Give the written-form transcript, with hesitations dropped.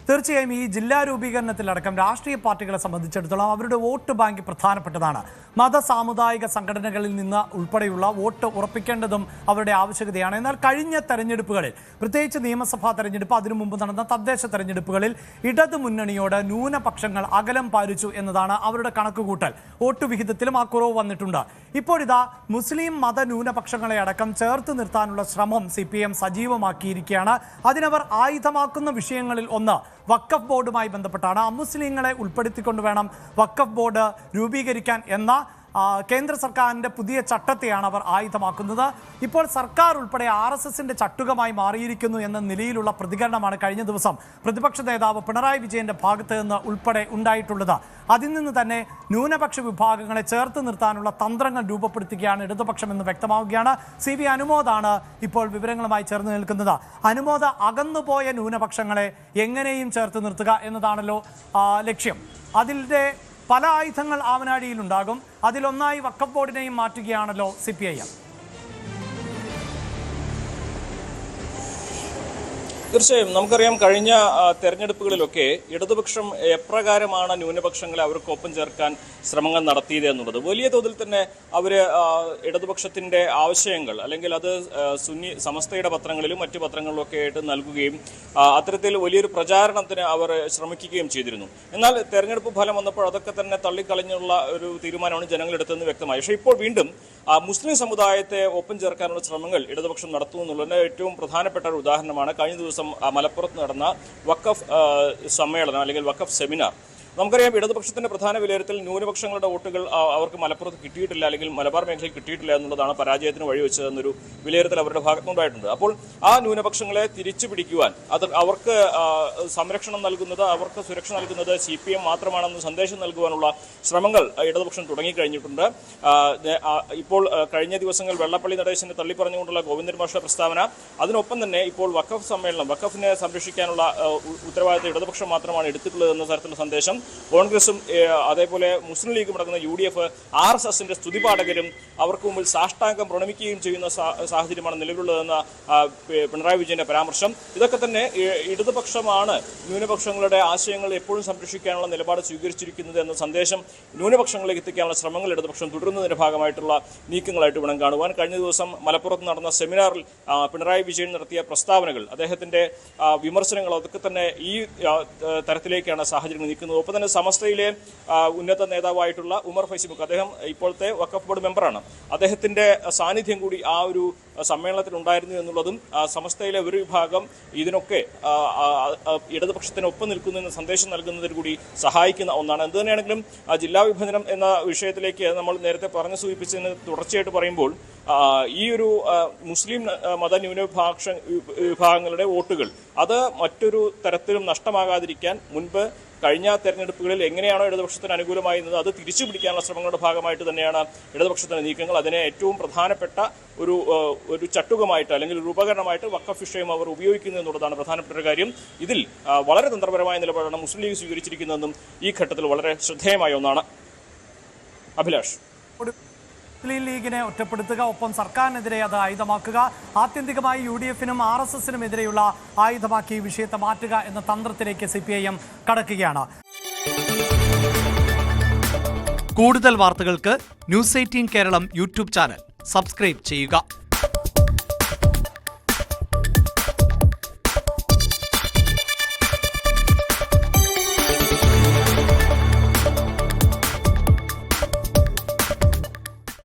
തീർച്ചയായും ഈ ജില്ലാ രൂപീകരണത്തിലടക്കം രാഷ്ട്രീയ പാർട്ടികളെ സംബന്ധിച്ചിടത്തോളം അവരുടെ വോട്ട് ബാങ്ക് പ്രധാനപ്പെട്ടതാണ്. മത സാമുദായിക സംഘടനകളിൽ നിന്ന് ഉൾപ്പെടെയുള്ള വോട്ട് ഉറപ്പിക്കേണ്ടതും അവരുടെ ആവശ്യകതയാണ്. എന്നാൽ കഴിഞ്ഞ തെരഞ്ഞെടുപ്പുകളിൽ, പ്രത്യേകിച്ച് നിയമസഭാ തെരഞ്ഞെടുപ്പ്, അതിനു മുമ്പ് നടന്ന തദ്ദേശ തെരഞ്ഞെടുപ്പുകളിൽ ഇടതു മുന്നണിയോട് ന്യൂനപക്ഷങ്ങൾ അകലം പാലിച്ചു എന്നതാണ് അവരുടെ കണക്കുകൂട്ടൽ. വോട്ട് വിഹിതത്തിലും ആ കുറവ് വന്നിട്ടുണ്ട്. ഇപ്പോഴിതാ മുസ്ലിം മത ന്യൂനപക്ഷങ്ങളെ അടക്കം ചേർത്ത് നിർത്താനുള്ള ശ്രമം CPM സജീവമാക്കിയിരിക്കുകയാണ്. അതിനവർ ആയുധമാക്കുന്ന വിഷയങ്ങളിൽ ഒന്ന് വഖഫ് ബോർഡുമായി ബന്ധപ്പെട്ടാണ്. അമുസ്ലിങ്ങളെ ഉൾപ്പെടുത്തിക്കൊണ്ട് വേണം വഖഫ് ബോർഡ് രൂപീകരിക്കാൻ എന്ന കേന്ദ്ര സർക്കാരിൻ്റെ പുതിയ ചട്ടത്തെയാണ് അവർ ആയുധമാക്കുന്നത്. ഇപ്പോൾ സർക്കാർ ഉൾപ്പെടെ RSSന്റെ ചട്ടുകമായി മാറിയിരിക്കുന്നു എന്ന നിലയിലുള്ള പ്രതികരണമാണ് കഴിഞ്ഞ ദിവസം പ്രതിപക്ഷ നേതാവ് പിണറായി വിജയന്റെ ഭാഗത്ത് നിന്ന് ഉൾപ്പെടെ ഉണ്ടായിട്ടുള്ളത്. അതിൽ നിന്ന് തന്നെ ന്യൂനപക്ഷ വിഭാഗങ്ങളെ ചേർത്ത് നിർത്താനുള്ള തന്ത്രങ്ങൾ രൂപപ്പെടുത്തുകയാണ് ഇടതുപക്ഷമെന്ന് വ്യക്തമാവുകയാണ്. CV അനുമോദാണ് ഇപ്പോൾ വിവരങ്ങളുമായി ചേർന്ന് നിൽക്കുന്നത്. അനുമോദ, അകന്നുപോയ ന്യൂനപക്ഷങ്ങളെ എങ്ങനെയും ചേർത്ത് നിർത്തുക എന്നതാണല്ലോ ലക്ഷ്യം. അതിൻ്റെ പല ആയുധങ്ങൾ ആവനാഴിയിലുണ്ടാകും. അതിലൊന്നായി വഖഫ് ബോർഡിനെയും മാറ്റുകയാണല്ലോ CPIM. തീർച്ചയായും നമുക്കറിയാം, കഴിഞ്ഞ തെരഞ്ഞെടുപ്പുകളിലൊക്കെ ഇടതുപക്ഷം എപ്രകാരമാണ് ന്യൂനപക്ഷങ്ങളെ അവർക്കൊപ്പം ചേർക്കാൻ ശ്രമങ്ങൾ നടത്തിയത് എന്നുള്ളത്. വലിയ തോതിൽ തന്നെ അവർ ഇടതുപക്ഷത്തിന്റെ ആശയങ്ങൾ അല്ലെങ്കിൽ അത് സുന്നി സമസ്തയുടെ പത്രങ്ങളിലും മറ്റു പത്രങ്ങളിലൊക്കെ ആയിട്ട് നൽകുകയും അത്തരത്തിൽ വലിയൊരു പ്രചാരണത്തിന് അവർ ശ്രമിക്കുകയും ചെയ്തിരുന്നു. എന്നാൽ തെരഞ്ഞെടുപ്പ് ഫലം വന്നപ്പോൾ അതൊക്കെ തന്നെ തള്ളിക്കളഞ്ഞുള്ള ഒരു തീരുമാനമാണ് ജനങ്ങളെടുത്തതെന്ന് വ്യക്തമായി. പക്ഷേ ഇപ്പോൾ വീണ്ടും മുസ്ലിം സമുദായത്തെ ഒപ്പം ചേർക്കാനുള്ള ശ്രമങ്ങൾ ഇടതുപക്ഷം നടത്തുന്നു എന്നുള്ളതിന് ഏറ്റവും പ്രധാനപ്പെട്ട ഒരു ഉദാഹരണമാണ് കഴിഞ്ഞ ദിവസം മലപ്പുറത്ത് നടന്ന വഖഫ് സമ്മേളനം അല്ലെങ്കിൽ വഖഫ് സെമിനാർ. നമുക്കറിയാം, ഇടതുപക്ഷത്തിന്റെ പ്രധാന വിലയിരുത്തൽ ന്യൂനപക്ഷങ്ങളുടെ വോട്ടുകൾ അവർക്ക് മലപ്പുറത്ത് കിട്ടിയിട്ടില്ല അല്ലെങ്കിൽ മലബാർ മേഖലയിൽ കിട്ടിയിട്ടില്ല എന്നുള്ളതാണ് പരാജയത്തിന് വഴിവെച്ചതെന്നൊരു വിലയിരുത്തൽ അവരുടെ ഭാഗത്തുനിന്നുണ്ടായിട്ടുണ്ട്. അപ്പോൾ ആ ന്യൂനപക്ഷങ്ങളെ തിരിച്ചു പിടിക്കുവാൻ അവർക്ക് സംരക്ഷണം നൽകുന്നത്, അവർക്ക് സുരക്ഷ നൽകുന്നത് CPM മാത്രമാണെന്ന് സന്ദേശം നൽകുവാനുള്ള ശ്രമങ്ങൾ ഇടതുപക്ഷം തുടങ്ങിക്കഴിഞ്ഞിട്ടുണ്ട്. ഇപ്പോൾ കഴിഞ്ഞ ദിവസങ്ങൾ വെള്ളപ്പള്ളി നടേശനെ തള്ളിപ്പറഞ്ഞുകൊണ്ടുള്ള ഗോവിന്ദൻ മാഷയുടെ പ്രസ്താവന, അതിനൊപ്പം തന്നെ ഇപ്പോൾ വഖഫ് സമ്മേളനം, വഖഫിനെ സംരക്ഷിക്കാനുള്ള ഉത്തരവാദിത്തം ഇടതുപക്ഷം മാത്രമാണ് എടുത്തിട്ടുള്ളത് എന്ന തരത്തിലുള്ള സന്ദേശം കോൺഗ്രസും അതേപോലെ മുസ്ലിം ലീഗും അടങ്ങുന്ന UDF RSSന്റെ സ്തുതിപാഠകരും അവർക്ക് മുമ്പിൽ സാഷ്ടാംഗം പ്രണമിക്കുകയും ചെയ്യുന്ന സാഹചര്യമാണ് നിലവിലുള്ളതെന്ന പിണറായി വിജയന്റെ പരാമർശം. ഇതൊക്കെ തന്നെ ഇടതുപക്ഷമാണ് ന്യൂനപക്ഷങ്ങളുടെ ആശയങ്ങൾ എപ്പോഴും സംരക്ഷിക്കാനുള്ള നിലപാട് സ്വീകരിച്ചിരിക്കുന്നത് എന്ന സന്ദേശം ന്യൂനപക്ഷങ്ങളിലേക്ക് എത്തിക്കാനുള്ള ശ്രമങ്ങൾ ഇടതുപക്ഷം തുടരുന്നതിന്റെ ഭാഗമായിട്ടുള്ള നീക്കങ്ങളായിട്ട് വേണം കാണുവാൻ. കഴിഞ്ഞ ദിവസം മലപ്പുറത്ത് നടന്ന സെമിനാറിൽ പിണറായി വിജയൻ നടത്തിയ പ്രസ്താവനകൾ, അദ്ദേഹത്തിന്റെ വിമർശനങ്ങൾ, അതൊക്കെ തന്നെ ഈ തരത്തിലേക്കാണ് സാഹചര്യം നീക്കുന്നത്. ഒപ്പം തന്നെ സമസ്തയിലെ ഉന്നത നേതാവായിട്ടുള്ള ഉമർ ഫൈസി മുക്ക്, അദ്ദേഹം ഇപ്പോഴത്തെ വഖഫ് ബോർഡ് മെമ്പറാണ്, അദ്ദേഹത്തിന്റെ സാന്നിധ്യം കൂടി ആ ഒരു സമ്മേളനത്തിൽ ഉണ്ടായിരുന്നു എന്നുള്ളതും സമസ്തയിലെ ഒരു വിഭാഗം ഇതിനൊക്കെ ഇടതുപക്ഷത്തിനൊപ്പം നിൽക്കുന്നു എന്ന സന്ദേശം നൽകുന്നതിന് കൂടി സഹായിക്കുന്ന ഒന്നാണ്. എന്ത് തന്നെയാണെങ്കിലും ജില്ലാ വിഭജനം എന്ന വിഷയത്തിലേക്ക് നമ്മൾ നേരത്തെ പറഞ്ഞു സൂചിപ്പിച്ചതിന് തുടർച്ചയായിട്ട് പറയുമ്പോൾ ഈ ഒരു മുസ്ലിം മത വിഭാഗങ്ങളുടെ വോട്ടുകൾ അത് മറ്റൊരു തരത്തിലും നഷ്ടമാകാതിരിക്കാൻ മുൻപ് കഴിഞ്ഞ തെരഞ്ഞെടുപ്പുകളിൽ എങ്ങനെയാണോ ഇടതുപക്ഷത്തിന് അനുകൂലമായിരുന്നത് അത് തിരിച്ചു പിടിക്കാനുള്ള ശ്രമങ്ങളുടെ ഭാഗമായിട്ട് തന്നെയാണ് ഇടതുപക്ഷത്തിന്റെ നീക്കങ്ങൾ. അതിനെ ഏറ്റവും പ്രധാനപ്പെട്ട ഒരു ചട്ടുകമായിട്ട് അല്ലെങ്കിൽ ഒരു ഉപകരണമായിട്ട് വഖഫ് വിഷയം അവർ ഉപയോഗിക്കുന്നു എന്നുള്ളതാണ് പ്രധാനപ്പെട്ട ഒരു കാര്യം. ഇതിൽ വളരെ തന്ത്രപരമായ നിലപാടാണ് മുസ്ലിം ലീഗ് സ്വീകരിച്ചിരിക്കുന്നതെന്നും ഈ ഘട്ടത്തിൽ വളരെ ശ്രദ്ധേയമായ ഒന്നാണ്. അഭിലാഷ്, മുസ്ലിം ലീഗിനെ ഒറ്റപ്പെടുത്തുക, ഒപ്പം സർക്കാരിനെതിരെ അത് ആയുധമാക്കുക, ആത്യന്തികമായി UDFനും RSSനും എതിരെയുള്ള ആയുധമാക്കി വിഷയത്തെ മാറ്റുക എന്ന തന്ത്രത്തിലേക്ക് CPIM കടക്കുകയാണ്. കൂടുതൽ വാർത്തകൾക്ക് News 18 Keralam YouTube channel subscribe ചെയ്യുക.